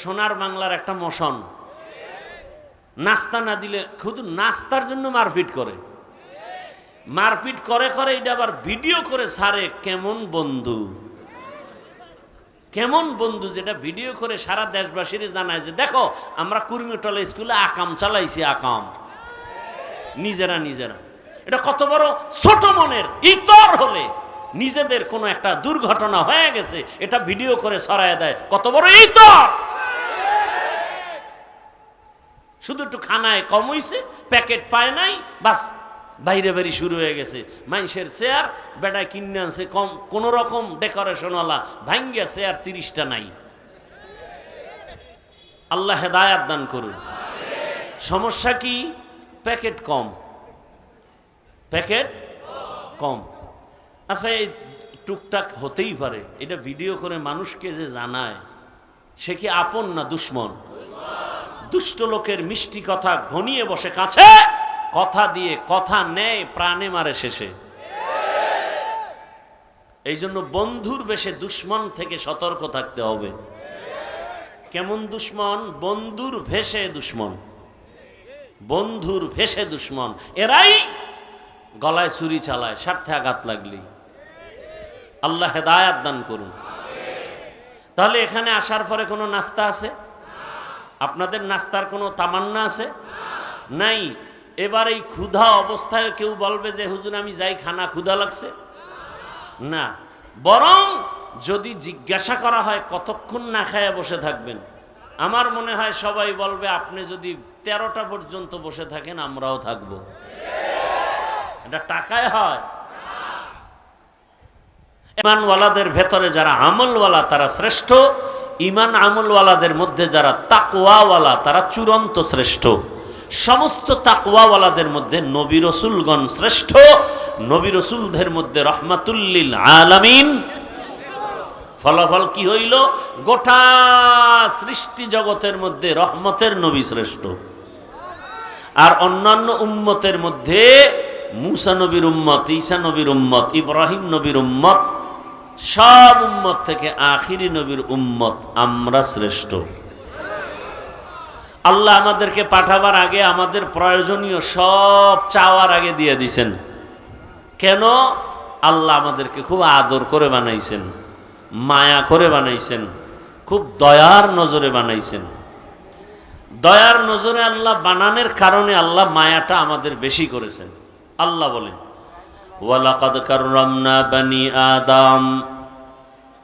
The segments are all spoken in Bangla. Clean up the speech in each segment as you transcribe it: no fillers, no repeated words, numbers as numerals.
সোনার বাংলার একটা মোশন, নাস্তা না দিলে শুধু নাস্তার জন্য মারপিট করে করে এটা আবার ভিডিও করে ছাড়ে। কেমন বন্ধু, কেমন বন্ধু যেটা ভিডিও করে সারা দেশবাসীর জানায় যে দেখো আমরা কুর্মিটলা স্কুলে আকাম চালাইছি, আকাম নিজেরা। এটা কত বড় ছোট মনের। ইতর হলে নিজেদের কোনো একটা দুর্ঘটনা হয়ে গেছে এটা ভিডিও করে ছড়ায় দেয়, কত বড় ইতর। শুধু একটু খানায় কম হইছে, প্যাকেট পায় নাই, বাস বাইরে বাড়ি শুরু হয়ে গেছে। মানুষের চেয়ার বেটায় কিনে আনছে কম কোন রকম ডেকোরেশনওয়ালা, ভাঙ্গিয়া চেয়ার 30টা নাই। আল্লাহ হেদায়াত দান করুন। সমস্যা কি? প্যাকেট কম, প্যাকেট কম। আচ্ছা, এই টুকটাক হতেই পারে। এটা ভিডিও করে মানুষকে যে জানায় সে কি আপন না দুশ্মন? দুষ্ট লোকের মিষ্টি কথা ঘনিয়ে বসে কাছে, কথা দিয়ে কথা নেয়, প্রাণে মারে শেষে। এই জন্য বন্ধুর বেশে দুশ্মন থেকে সতর্ক থাকতে হবে। কেমন দুশ্মন? বন্ধুর ভেসে দুশ্মন, বন্ধুর ভেসে দুশ্মন। এরাই গলায় ছুরি চালায় স্বার্থে আঘাত লাগলি। আল্লাহ হেদায়াত দান করুন। তাহলে এখানে আসার পরে কোনো নাস্তা আছে? আপনাদের নাস্তার কোনো তামান্না আছে? নাই। এবার এই ক্ষুধা অবস্থায় কেউ বলবে যে হুজুর আমি যাই, খানা ক্ষুধা লাগছে না। বরং যদি জিজ্ঞাসা করা হয় কতক্ষণ না খায়া বসে থাকবেন, আমার মনে হয় সবাই বলবে আপনি যদি 13টা পর্যন্ত বসে থাকেন আমরাও থাকবো। এটা টাকায় হয়? ইমানওয়ালাদের ভেতরে যারা আমলওয়ালা তারা শ্রেষ্ঠ, ইমান আমলওয়ালাদের মধ্যে যারা তাকওয়াওয়ালা তারা চূড়ান্ত শ্রেষ্ঠ। সমস্ত তাকওয়াওয়ালাদের মধ্যে নবী রাসূলগণ শ্রেষ্ঠ। নবী রাসূলদের মধ্যে রাহমাতুল্লিল আলামিন। ফলাফল কি হইল? গোটা সৃষ্টি জগতের মধ্যে রহমতের নবী শ্রেষ্ঠ। আর অন্যান্য উম্মতের মধ্যে মুসা নবীর উম্মত, ঈসা নবীর উম্মত, ইব্রাহিম নবীর উম্মত, সব উম্মত থেকে আখিরি নবীর উম্মত আমরা শ্রেষ্ঠ। আল্লাহ আমাদেরকে পাঠাবার আগে আমাদের প্রয়োজনীয় সব চাওয়ার আগে দিয়ে দিছেন। কেন? আল্লাহ আমাদেরকে খুব আদর করে বানাইছেন, মায়া করে বানাইছেন, খুব দয়ার নজরে বানাইছেন। দয়ার নজরে আল্লাহ বানানোর কারণে আল্লাহ মায়াটা আমাদের বেশি করেছেন। আল্লাহ বলেন ওয়ালাকাদ কাররামনা বানি আদম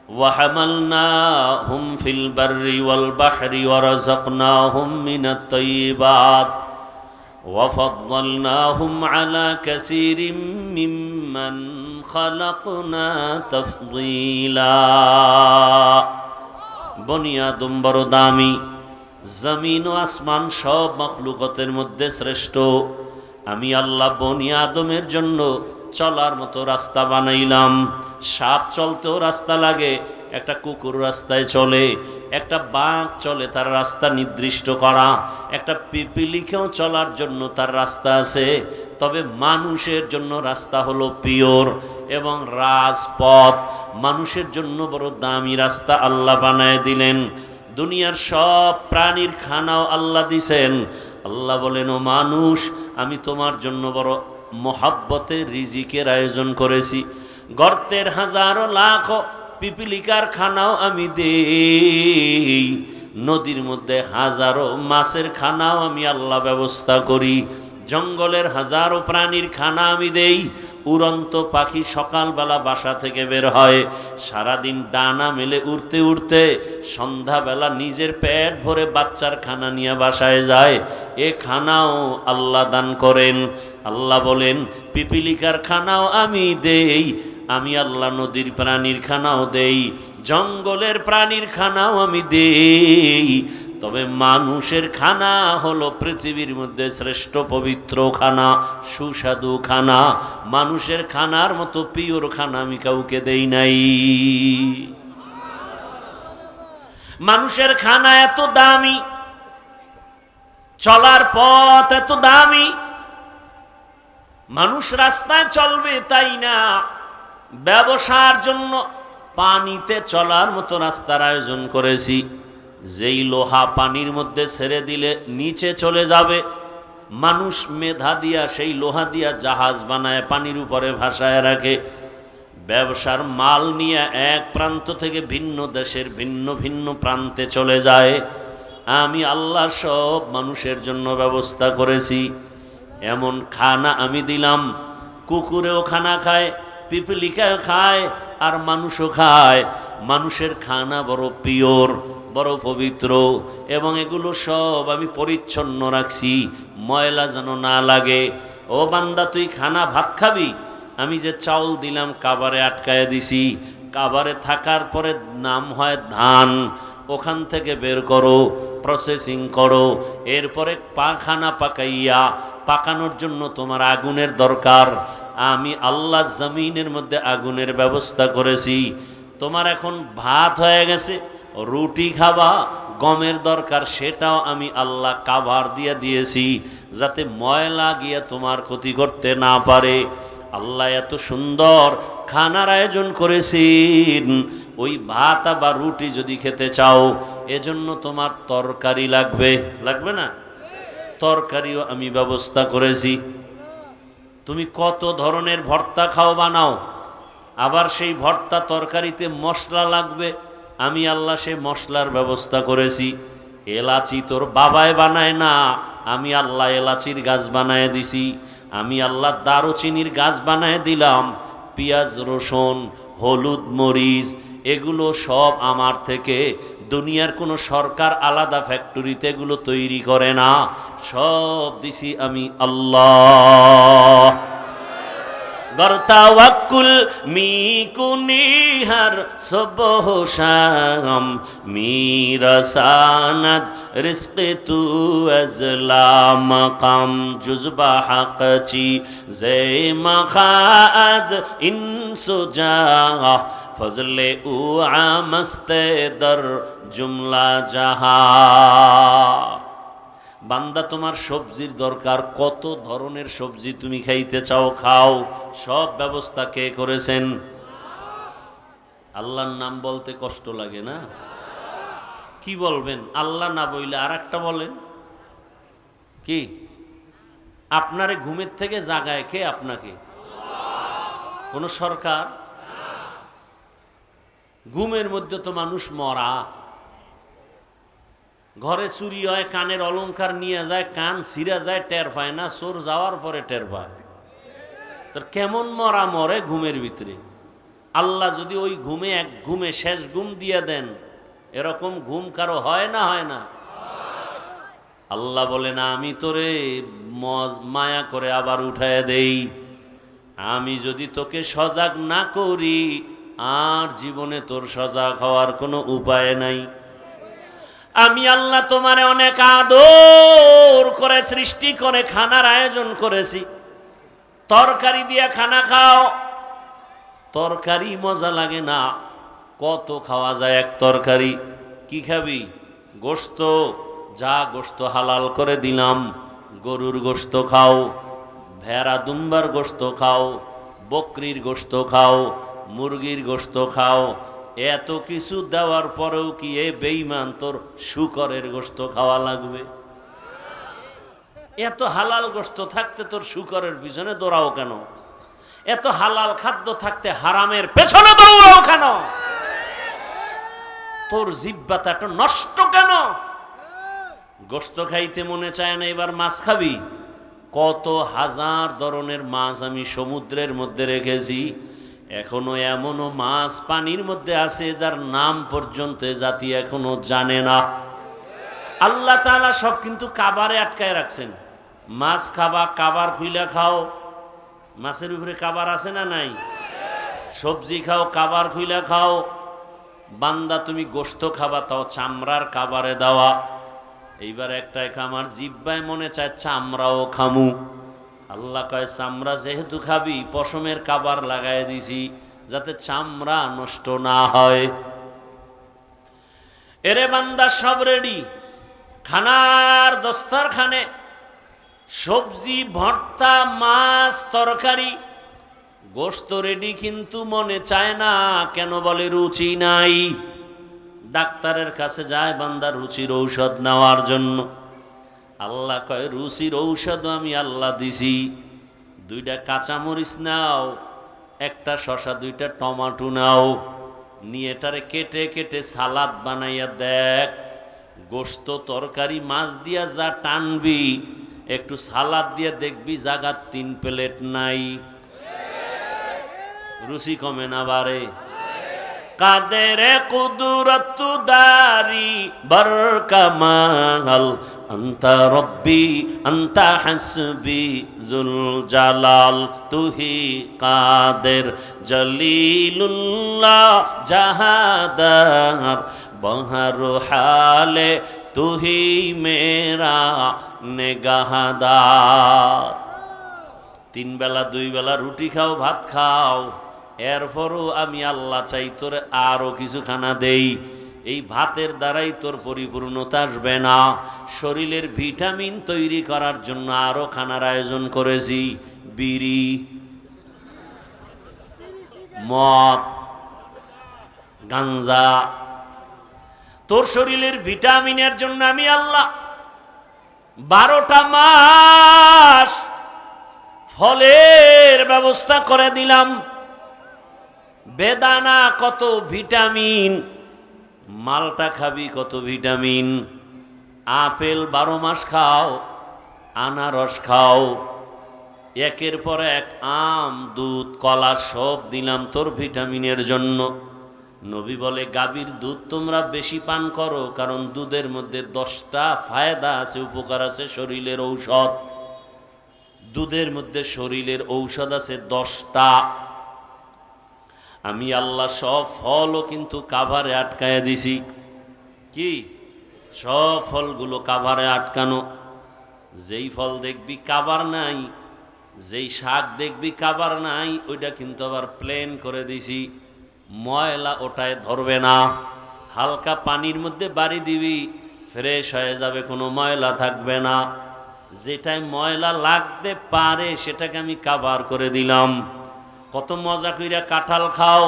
ওয়া হামালনাহুম ফিল বাররি ওয়াল বাহরি ওয়া রাযাকনাহুম মিনাত তাইয়্যিবাত ওয়া ফাদ্দালনাহুম আলা কাসীরিম মিম্মান খালাকনা তাফদীলা। বনি আদম বড় দামি, জমিন ও আসমান সব মাখলুকাতের মধ্যে শ্রেষ্ঠ। আমি আল্লাহ বনি আদমের জন্য চলার মতো রাস্তা বানাইলাম। সাপ চলতেও রাস্তা লাগে, একটা কুকুর রাস্তায় চলে, একটা বাঘ চলে, তার রাস্তা নির্দিষ্ট করা, একটা পিপিলিকেও চলার জন্য তার রাস্তা আছে। তবে মানুষের জন্য রাস্তা হলো পিওর এবং রাজপথ। মানুষের জন্য বড় দামি রাস্তা আল্লাহ বানায় দিলেন। দুনিয়ার সব প্রাণীর খানাও আল্লাহ দিছেন। আল্লাহ বলেন ও মানুষ, আমি তোমার জন্য বড় মোহাব্বতের রিজিকের আয়োজন করেছি। গর্তের হাজারো লাখ পিপিলিকার খানাও আমি দেই, নদীর মধ্যে হাজারো মাছের খানাও আমি আল্লাহ ব্যবস্থা করি, জঙ্গলের হাজারো প্রাণীর খানা আমি দেই। উড়ন্ত পাখি সকালবেলা বাসা থেকে বের হয়, সারাদিন ডানা মেলে উড়তে উড়তে সন্ধ্যাবেলা নিজের পেট ভরে বাচ্চার খানা নিয়ে বাসায় যায়। এ খানাও আল্লাহ দান করেন। আল্লাহ বলেন পিপিলিকার খানাও আমি দেই, আমি আল্লাহ নদীর প্রাণীর খানাও দেই, জঙ্গলের প্রাণীর খানাও আমি দেই। তবে মানুষের খানা হলো পৃথিবীর মধ্যে শ্রেষ্ঠ পবিত্র খানা, সুস্বাদু খানা। মানুষের খানার মতো পিওর খানা আমি কাউকে দেই নাই। মানুষের খানা এত দামি, চলার পথ এত দামি। মানুষ রাস্তায় চলবে তাই না, ব্যবসার জন্য পানিতে চলার মতো রাস্তার আয়োজন করেছি। যেই লোহা পানির মধ্যে ছেড়ে দিলে নিচে চলে যাবে, মানুষ মেধা দিয়া সেই লোহা দিয়া জাহাজ বানায় পানির উপরে ভাসায় রাখে। ব্যবসার মাল নিয়ে এক প্রান্ত থেকে ভিন্ন দেশের ভিন্ন ভিন্ন প্রান্তে চলে যায়। আমি আল্লাহ সব মানুষের জন্য ব্যবস্থা করেছি। এমন খানা আমি দিলাম, কুকুরেও খানা খায়, পিপলিকাও খায়, আর মানুষও খায়। মানুষের খানা বড় পিওর, বড় পবিত্র, এবং এগুলো সব আমি পরিচ্ছন্ন রাখছি, ময়লা যেন না লাগে। ও বান্দা, তুই খানা ভাত খাবি, আমি যে চাউল দিলাম কাবারে আটকায় দিছি, কাবারে থাকার পরে নাম হয় ধান, ওখান থেকে বের করো, প্রসেসিং করো, এরপরে খানা পাকাইয়া, পাকানোর জন্য তোমার আগুনের দরকার। আমি আল্লাহ জমিনের মধ্যে আগুনের ব্যবস্থা করেছি। তোমার এখন ভাত হয়ে গেছে, রুটি খাবা, গমের দরকার, সেটাও আমি আল্লাহ কাভার দিয়ে দিয়েছি, যাতে ময়লা গিয়া তোমার ক্ষতি করতে না পারে। আল্লাহ এত সুন্দর খানার আয়োজন করেছেন। ওই ভাত বা রুটি যদি খেতে চাও, এজন্য তোমার তরকারি লাগবে, লাগবে না? তরকারিও আমি ব্যবস্থা করেছি। তুমি কত ধরনের ভর্তা খাও, বানাও, আবার সেই ভর্তা তরকারিতে মশলা লাগবে, আমি আল্লাহ সে মশলার ব্যবস্থা করেছি। এলাচি তোর বাবায় বানায় না, আমি আল্লাহ এলাচির গাছ বানায় দিছি। আমি আল্লাহ দারুচিনির গাছ বানায় দিলাম। পেঁয়াজ, রসুন, হলুদ, মরিচ, এগুলো সব আমার থেকে। দুনিয়ার কোনো সরকার আলাদা ফ্যাক্টরিতে এগুলো তৈরি করে না, সব দিছি আমি আল্লাহ। গরতাওয়াক্কুল মিকুনিহার সুবহ শাম মিরাসানাত রিজকে তু আজলা মাকাম জুজবা হাকচি জে মাখাজ ইনসুজা ফজলে উ আমস্তে দর জুমলা জাহা। বান্দা, তোমার সবজির দরকার, কত ধরনের সবজি তুমি খাইতে চাও খাও, সব ব্যবস্থা কে করেছেন? আল্লাহর নাম বলতে কষ্ট লাগে না? কি বলবেন? আল্লাহ না বইলে আর একটা বলেন কি? আপনারে ঘুমের থেকে জাগায় কে? আপনাকে কোন সরকার? ঘুমের মধ্যে তো মানুষ মরা। ঘরে চুরি হয়, কানের অলংকার নিয়ে যায়, কান ছিঁড়া যায়, টের পায় না, চোর যাওয়ার পরে টের পায়। তোর কেমন মরা মরে ঘুমের ভিতরে। আল্লাহ যদি ওই ঘুমে এক ঘুমে শেষ ঘুম দিয়ে দেন, এরকম ঘুম কারো হয় না? হয় না? আল্লাহ বলে না, আমি তোরে মায়া করে আবার উঠায় দেই। আমি যদি তোকে সজাগ না করি, আর জীবনে তোর সজাগ হওয়ার কোনো উপায় নাই। আমি আল্লাহ তোমারে অনেক আদর করে সৃষ্টি করে খানার আয়োজন করেছি। তরকারি দিয়ে খানা খাও, তরকারি মজা লাগে না? কত খাওয়া যায় এক তরকারি? কি খাবি? গোশত, যা গোশত হালাল করে দিলাম। গরুর গোশত খাও, ভেড়া দুম্বার গোশত খাও, বকরির গোশত খাও, মুরগির গোশত খাও। এত কিছু দেওয়ার পরেও কি এ বেঈমান তোর শূকরের গোশত খাওয়া লাগবে? এত হালাল গোশত থাকতে তোর শূকরের পিছনে দৌড়াও কেন? এত হালাল খাদ্য থাকতে হারামের পেছনে দৌড়াও কেন? তোর জিহ্বাটা এত নষ্ট কেন? গোশত খাইতে মনে চায় না, এবার মাছ খাবি? কত হাজার ধরনের মাছ আমি সমুদ্রের মধ্যে রেখেছি। এখনো এমনও মাছ পানির মধ্যে আছে যার নাম পর্যন্ত জাতি এখনো জানে না। আল্লাহ তাআলা সব কিন্তু কাবারে আটকায় রাখছেন। মাছ খাবা, কাবার খুইলা খাও। মাছের উপরে কাবার আছে না নাই? সবজি খাও, কাবার খুইলা খাও। বান্দা, তুমি গোশত খাবা, তাও চামড়ার কাবারে দেওয়া। এইবার একটাই আমার জিহ্বায় মনে চায় চামড়াও খামু। আল্লাহ কয়, চামড়া যেহেতু খাবি, পশমের কাবার লাগাই দিছি যাতে চামড়া নষ্ট না হয়। এরে বান্দা, সব রেডি। খানার দস্তরখানে সবজি, ভর্তা, মাছ, তরকারি, গোশত রেডি, কিন্তু মনে চায় না। কেন বলে? রুচি নাই। ডাক্তারের কাছে যায় বান্দা রুচির ঔষধ নেওয়ার জন্য। আল্লাহ কয় রুচির ঔষধ আমি আল্লাহ দিছি, 2টা কাঁচামরিচ নাও, 1টা শসা, 2টা টমাটো নাও, নিয়ে এটারে কেটে কেটে সালাদ বানাইয়া দেখ। গোশত তরকারি মাছ দিয়া যা টানবি, একটু সালাদ দিয়ে দেখবি জায়গা 3 প্লেট নাই। রুচি কমে না বারে? কাদের কুদরত দারি বরকামাল, আন্তা রব্বি আন্তা হাসবি জুল জালাল, তুহি কাদের জলিলুল্লাহ জাহাদার, বহর হালে তুহি মেরা নেগাহদার। 3 বেলা 2 বেলা রুটি খাও, ভাত খাও, এরপরও আমি আল্লাহ চাই তোরে আরো কিছু খানা দেই। এই ভাতের দ্বারাই তোর পরিপূর্ণতা আসবে না। শরীরের ভিটামিন তৈরি করার জন্য আরো খানার আয়োজন করেছি, বিড়ি, মদ, গাঞ্জা। তোর শরীরের ভিটামিনের জন্য আমি আল্লাহ 12টা মাস ফলের ব্যবস্থা করে দিলাম। বেদানা কত ভিটামিন, মালটা খাবি কত ভিটামিন, আপেল 12 মাস খাও, আনারস খাও, একের পর এক আম, দুধ, কলা সব দিলাম তোর ভিটামিনের জন্য। নবী বলে গাভীর দুধ তোমরা বেশি পান করো, কারণ দুধের মধ্যে 10টা ফায়দা আছে, উপকার আছে, শরীরের ঔষধ। দুধের মধ্যে শরীরের ঔষধ আছে 10টা। আমি আল্লাহ সব ফলও কিন্তু কাভারে আটকায় দিছি। কি? সব ফলগুলো কাভারে আটকানো। যেই ফল দেখবি কাভার নাই, যেই শাক দেখবি কাভার নাই, ওইটা কিন্তু আবার প্লেন করে দিছি, ময়লা ওটায় ধরবে না। হালকা পানির মধ্যে বাড়ি দিবি, ফ্রেশ হয়ে যাবে, কোনো ময়লা থাকবে না। যেটায় ময়লা লাগতে পারে সেটাকে আমি কাভার করে দিলাম। কত মজা কইরা কাঁঠাল খাও,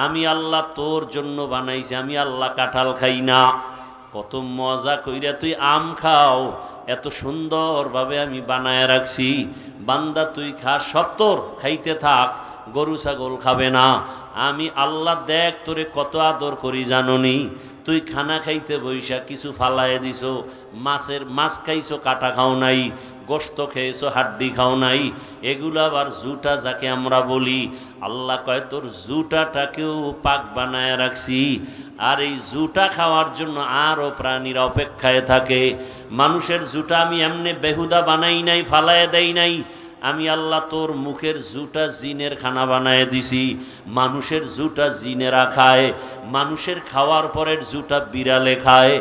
আমি আল্লাহ তোর জন্য বানাইছি, আমি আল্লাহ কাঁঠাল খাই না। কত মজা কইরা তুই আম খাও, এত সুন্দরভাবে আমি বানায় রাখছি, বান্দা তুই খা, সব তোর, খাইতে থাক, গরু ছাগল খাবে না। আমি আল্লাহ দেখ তোরে কত আদর করি জাননি। তুই খানা খাইতে বৈশা কিছু ফালায় দিছো, মাছ খাইছো, কাটা খাও নাই, গোশত খেয়েছো, হাড্ডি খাও নাই, এগুলো আবার জুটা যাকে আমরা বলি। আল্লাহ কয় তোর জুটাটাকেও পাক বানায় রাখছি। আর এই জুটা খাওয়ার জন্য আরও প্রাণীরা অপেক্ষায় থাকে। মানুষের জুটা আমি এমনি বেহুদা বানাই নাই, ফালায় দেই নাই। আমি আল্লাহ তোর মুখের জুটা জিনের খানা বানায় দিছি। মানুষের জুটা জিনেরা খায়, মানুষের খাওয়ার পরের জুটা বিড়ালে খায়,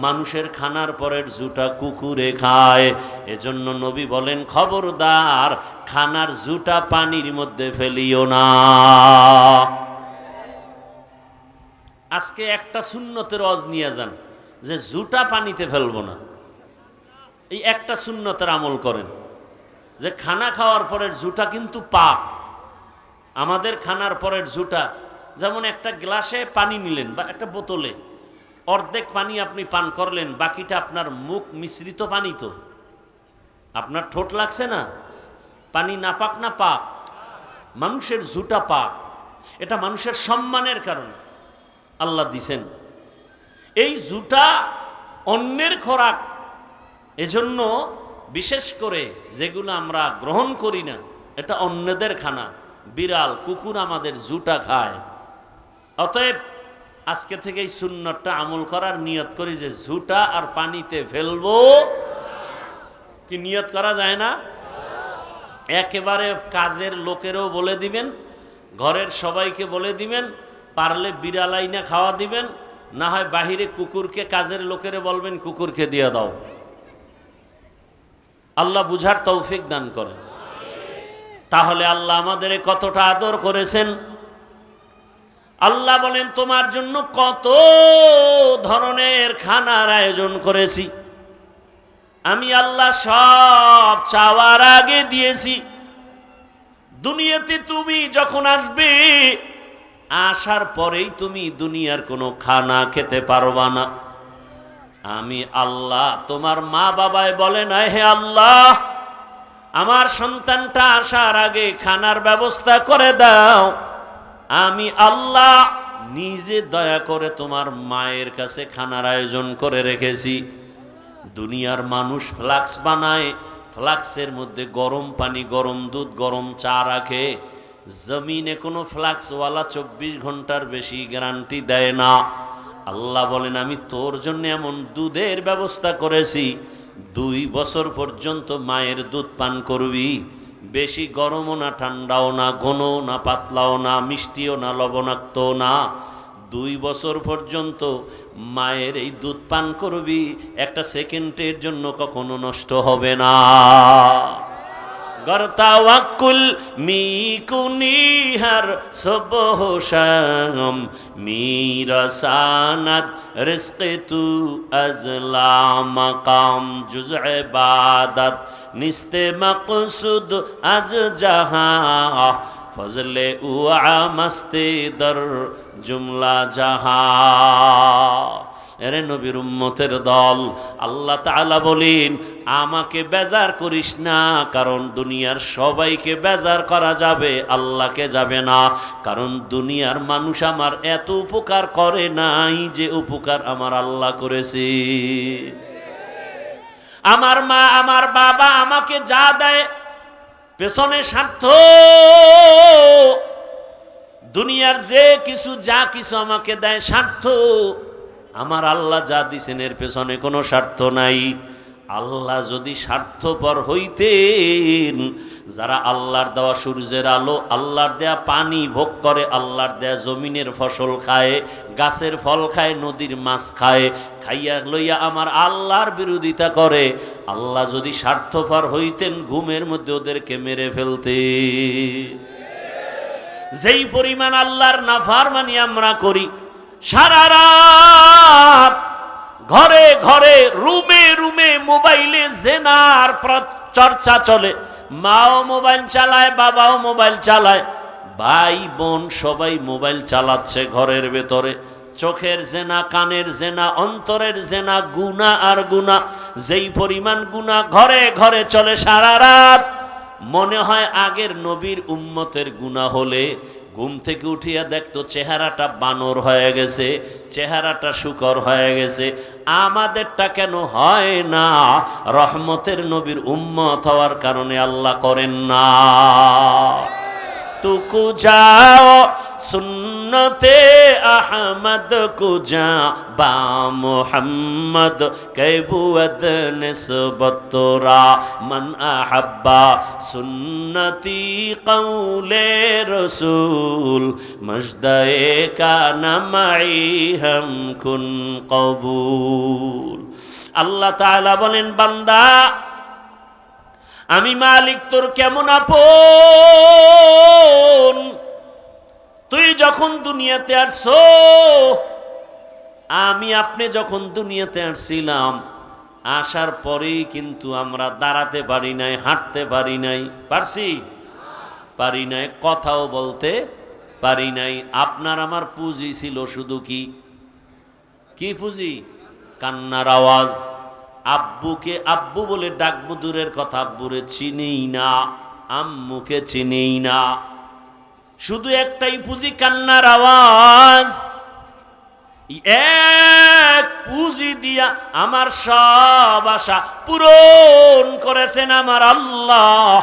মানুষের খানার পরের জুটা কুকুরে খায়। এজন্য নবী বলেন খবরদার খানার জুটা পানির মধ্যে ফেলিও না। আজকে একটা সুন্নতের ওয়াজ নিয়ে যান যে জুটা পানিতে ফেলবো না। এই একটা সুন্নতের আমল করেন যে খানা খাওয়ার পরের জুটা কিন্তু পাক। আমাদের খানার পরের জুটা, যেমন একটা গ্লাসে পানি নিলেন বা একটা বোতলে অর্ধেক পানি আপনি পান করলেন, বাকিটা আপনার মুখ মিশ্রিত পানি, তো আপনার ঠোঁট লাগছে না? পানি না পাক না পাক? মানুষের জুটা পাক। এটা মানুষের সম্মানের কারণে আল্লাহ দিছেন। এই জুটা অন্যের খোরাক, এজন্য বিশেষ করে যেগুলো আমরা গ্রহণ করি না, এটা অন্যদের খানা। বিড়াল কুকুর আমাদের জুটা খায়। অতএব আজকে থেকে এই সুন্নতটা আমল করার নিয়ত করি যে জুটা আর পানিতে ফেলবো। কি নিয়ত করা যায় না? একেবারে কাজের লোকেরও বলে দিবেন, ঘরের সবাইকে বলে দিবেন, পারলে বিড়াল আইনা খাওয়া দিবেন, না হয় বাহিরে কুকুরকে, কাজের লোকেরে বলবেন কুকুরকে দিয়ে দাও। আল্লাহ বুঝার তৌফিক দান করেন। তাহলে আল্লাহ আমাদের কতটা আদর করেছেন। আল্লাহ বলেন তোমার জন্য কত ধরনের খানার আয়োজন করেছি। আমি আল্লাহ সব চাওয়ার আগে দিয়েছি। দুনিয়াতে তুমি যখন আসবে আসার পরেই তুমি দুনিয়ার কোনো খানা খেতে পারবা না। আমি আল্লাহ, তোমার মা বাবায় বলে না, হে আল্লাহ আমার সন্তানটা আসার আগে খানার ব্যবস্থা করে দাও। আমি আল্লাহ নিজে দয়া করে তোমার মায়ের কাছে খানার আয়োজন করে রেখেছি। দুনিয়ার মানুষ ফ্লাক্স বানায়, ফ্লাক্সের মধ্যে গরম পানি, গরম দুধ, গরম চা রাখে। জমিনে কোনো ফ্লাক্সওয়ালা 24 ঘন্টার বেশি গ্যারান্টি দেয় না। আল্লাহ বলেন, আমি তোর জন্য এমন দুধের ব্যবস্থা করেছি, 2 বছর পর্যন্ত মায়ের দুধ পান করবি। বেশি গরমও না, ঠান্ডাও না, ঘনও না, পাতলাও না, মিষ্টিও না, লবণাক্তও না। 2 বছর পর্যন্ত মায়ের এই দুধ পান করবি, একটা সেকেন্ডের জন্য কখনো নষ্ট হবে না। গরতাওয়াক্কুল মিকুনিহার সবহ শাম মিরাসানাত রিজকে তু আজলা মাকাম জুজ ইবাদত নিস্তে মকসুদ আজ জাহা ফজলে উআ মস্তে দর জুমলা জাহা। এরে নবীর উম্মতের দল, আল্লাহ তাআলা বলেন আমাকে বেজার করিস না, কারণ দুনিয়ার সবাইকে বেজার করা যাবে, আল্লাহকে যাবে না। কারণ দুনিয়ার মানুষ আমার এত উপকার করে নাই যে উপকার আমার আল্লাহ করেছে। আমার মা আমার বাবা আমাকে যা দেয় পেছনে স্বার্থ। দুনিয়ার যে কিছু যা কিছু আমাকে দেয় স্বার্থ। আমার আল্লাহ যা দিছেন এর পেছনে কোনো স্বার্থ নাই। আল্লাহ যদি স্বার্থপর হইতেন, যারা আল্লাহর দেওয়া সূর্যের আলো, আল্লাহর দেয়া পানি ভোগ করে, আল্লাহর দেয়া জমিনের ফসল খায়, গাছের ফল খায়, নদীর মাছ খায়, খাইয়া লইয়া আমার আল্লাহর বিরোধিতা করে, আল্লাহ যদি স্বার্থপর হইতেন ঘুমের মধ্যে ওদেরকে মেরে ফেলতে। যেই পরিমাণ আল্লাহর নাফরমানি আমরা করি, সারা রাত ঘরে ঘরে রুমে রুমে মোবাইলে জেনার চর্চা চলে। মাও মোবাইল চালায়, বাবাও মোবাইল চালায়, ভাই বোন সবাই মোবাইল চালাচ্ছে ঘরের ভেতরে। চোখের জেনা, কানের জেনা, অন্তরের জেনা, গুনাহ আর গুনাহ। যেই পরিমাণ গুনাহ ঘরে ঘরে চলে সারা রাত, মনে হয় আগের নবীর উম্মতের গুনাহ হলে ঘুম থেকে উঠিয়া দেখতো চেহারাটা বানর হয়ে গেছে, চেহারাটা শুকর হয়ে গেছে। আমাদেরটা কেন হয় না? রহমতের নবীর উম্মত হওয়ার কারণে আল্লাহ করেন না। তুকু যাও সুন্নতে আহমদ কুজা বা মুহাম্মদ কৈবুয়ত নিসবতরা মান আহাব্বা সুন্নতি কৌলে রসুল মজদায়ে কানা মাই হাম কুন কবুল। আল্লাহ তাআলা বলেন, বান্দা আমি মালিক তোর কেমন আপন। তুই যখন দুনিয়াতে আসছো, আমি আপনি যখন দুনিয়াতে আসছিলাম, আসার পরেই কিন্তু আমরা দাঁড়াতে পারি নাই, হাঁটতে পারি নাই। পারছি? পারি নাই। কথাও বলতে পারি নাই। আপনার আমার পুঁজি ছিল শুধু কি পুঁজি? কান্নার আওয়াজ। আব্বুকে আব্বু বলে ডাকবো দূরের কথা, আব্বুরে চিনেই না, আম্মুকে চিনেই না। শুধু একটাই পুঁজি, কান্নার আওয়াজ। এক পুঁজি দিয়া আমার সব আশা পূরণ করেছেন আমার আল্লাহ।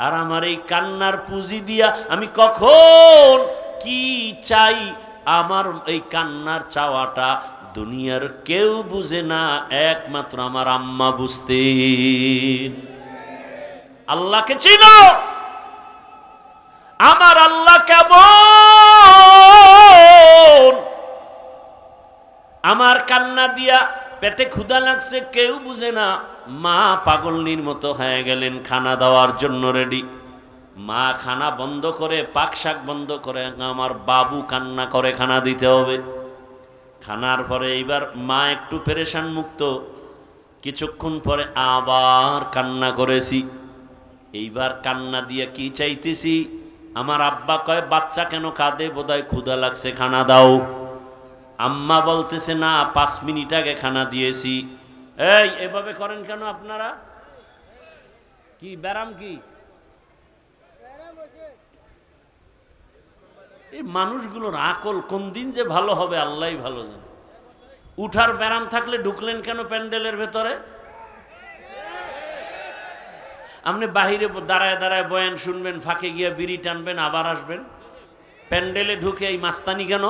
আর আমার এই কান্নার পুঁজি দিয়া আমি কখন কি চাই, আমার এই কান্নার চাওয়াটা দুনিয়ার কেউ বুঝে না, একমাত্র আমার আম্মা বুঝতেন। আল্লাহকে চিনো? আমার আল্লাহ কেমন? আমার কান্না দিয়া পেটে ক্ষুধা লাগছে কেউ বুঝে না। মা পাগলনির মতো হয়ে গেলেন, খানা দেওয়ার জন্য রেডি। মা খানা বন্ধ করে, পাক শাক বন্ধ করে, আমার বাবু কান্না করে খানা দিতে হবে। খানার পরে এইবার মা একটু পেরেশান মুক্ত, কিছুক্ষণ পরে আবার কান্না করেছি। এইবার কান্না দিয়ে কি চাইতেছি? আমার আব্বা কয় বাচ্চা কেন কাঁদে, বোধহয় ক্ষুধা লাগছে, খানা দাও। আম্মা বলতেছে না, 5 মিনিট আগে খানা দিয়েছি। এভাবে করেন কেন আপনারা? কি ব্যারাম? কি এই মানুষগুলোর আকল কোন দিন যে ভালো হবে আল্লাহই ভালো জানে। উঠার ব্যারাম থাকলে ঢুকলেন কেন প্যান্ডেলের ভেতরে? আপনি বাহিরে দাঁড়ায় দাঁড়ায় বয়ান শুনবেন, ফাঁকে গিয়ে বিড়ি টানবেন, আবার আসবেন। প্যান্ডেলে ঢুকে এই মাস্তানি কেন?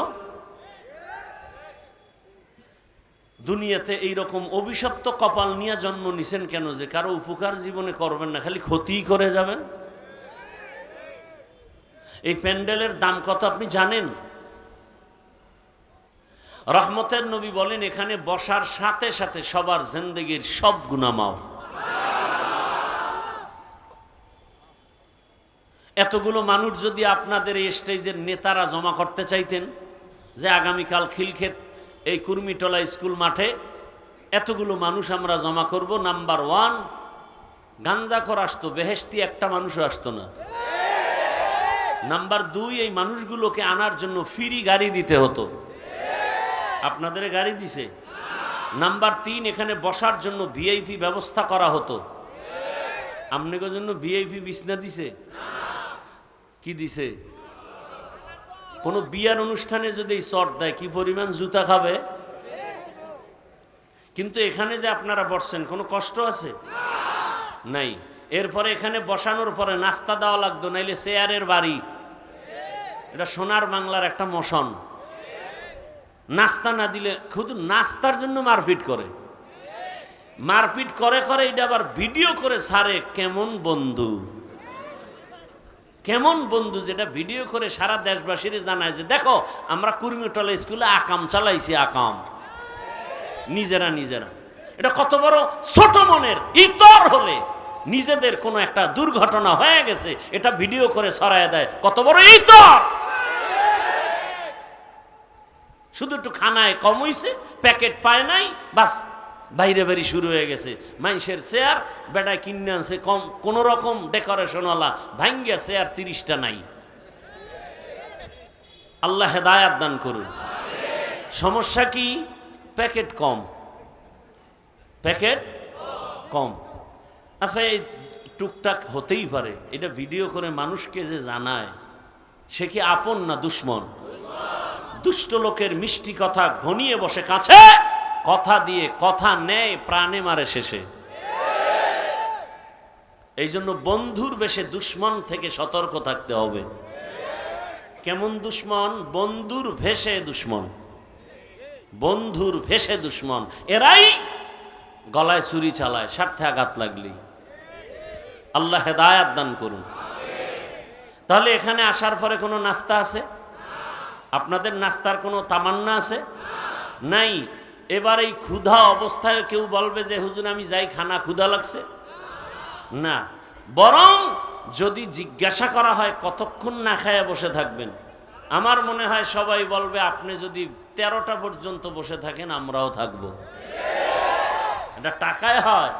দুনিয়াতে এইরকম অভিশপ্ত কপাল নিয়ে জন্ম নিছেন কেন যে কারো উপকার জীবনে করবেন না, খালি ক্ষতিই করে যাবেন? এই প্যান্ডেলের দাম কত আপনি জানেন? রহমতের নবী বলেন এখানে বসার সাথে সাথে সবার জিন্দেগির সব গুনাহ মাফ। এতগুলো মানুষ যদি আপনাদের এই স্টেজের নেতারা জমা করতে চাইতেন যে আগামীকাল খিলক্ষেত এই কুর্মিটলা স্কুল মাঠে এতগুলো মানুষ আমরা জমা করব, নাম্বার 1 গাঞ্জাখোর আসতো, বেহেশতি একটা মানুষও আসতো না। নাম্বার 2 এই মানুষগুলোকে আনার জন্য ফ্রি গাড়ি দিতে হতো। আপনাদের গাড়ি দিছে? নাম্বার 3 এখানে বসার জন্য ভিআইপি ব্যবস্থা করা হতো। আপনাদের জন্য ভিআইপি বিছনা দিছে? কি দিছে? কোন বিয়ার অনুষ্ঠানে যদি শর্ট দেয় কি পরিমাণ জুতা খাবে। কিন্তু এখানে যে আপনারা বসছেন কোনো কষ্ট আছে? নাই। এরপরে এখানে বসানোর পরে নাস্তা দেওয়া লাগতো, নাইলে চেয়ারের বাড়ি। এটা সোনার বাংলার একটা মোশন। নাস্তা না দিলে শুধু নাস্তার জন্য মারপিট করে, মারপিট করে করে এটা আবার ভিডিও করে ছাড়ে। কেমন বন্ধু, কেমন বন্ধু, যেটা ভিডিও করে সারা দেশবাসীর জানায় যে দেখো আমরা কুর্মিটলা স্কুলে আকাম চালাইছি, আকাম নিজেরা নিজেরা। এটা কত বড় ছোট মনের ইতর হলে নিজেদের কোনো একটা দুর্ঘটনা হয়ে গেছে এটা ভিডিও করে ছড়ায় দেয়, কত বড় ইতর। শুধু একটু খানায় কম হইছে, প্যাকেট পায় নাই, বাস বাইরে বাড়ি শুরু হয়ে গেছে। মানুষের চেয়ার বেটায় কিনে আনছে কম কোন রকম ডেকোরেশনওয়ালা, ভাঙ্গিয়া চেয়ার 30টা নাই। আল্লাহ হেদায়াত দান করুন। সমস্যা কি? প্যাকেট কম, প্যাকেট কম। আচ্ছা এই টুকটাক হতেই পারে, এটা ভিডিও করে মানুষকে যে জানায় সে কি আপন না দুশ্মন? দুষ্ট লোকের মিষ্টি কথা ঘনিয়ে বসে কাছে, কথা দিয়ে কথা নেয়, প্রাণে মারে শেষে। এই জন্য বন্ধুর বেশে দুশ্মন থেকে সতর্ক থাকতে হবে। কেমন দুশ্মন? বন্ধুর ভেষে দুশ্মন, বন্ধুর ভেষে দুশ্মন। এরাই গলায় ছুরি চালায় স্বার্থে আঘাত লাগলি। আল্লাহ হেদায়াত দান করুন। তাহলে এখানে আসার পরে কোনো নাস্তা আছে? আপনাদের নাস্তার কোনো তামান্না আছে? নাই। এবার এই ক্ষুধা অবস্থায় কেউ বলবে যে হুজুর আমি যাই, খানা ক্ষুধা লাগছে না। বরং যদি জিজ্ঞাসা করা হয় কতক্ষণ না খায় বসে থাকবেন, আমার মনে হয় সবাই বলবে আপনি যদি 13টা পর্যন্ত বসে থাকেন আমরাও থাকবো। এটা টাকায় হয়?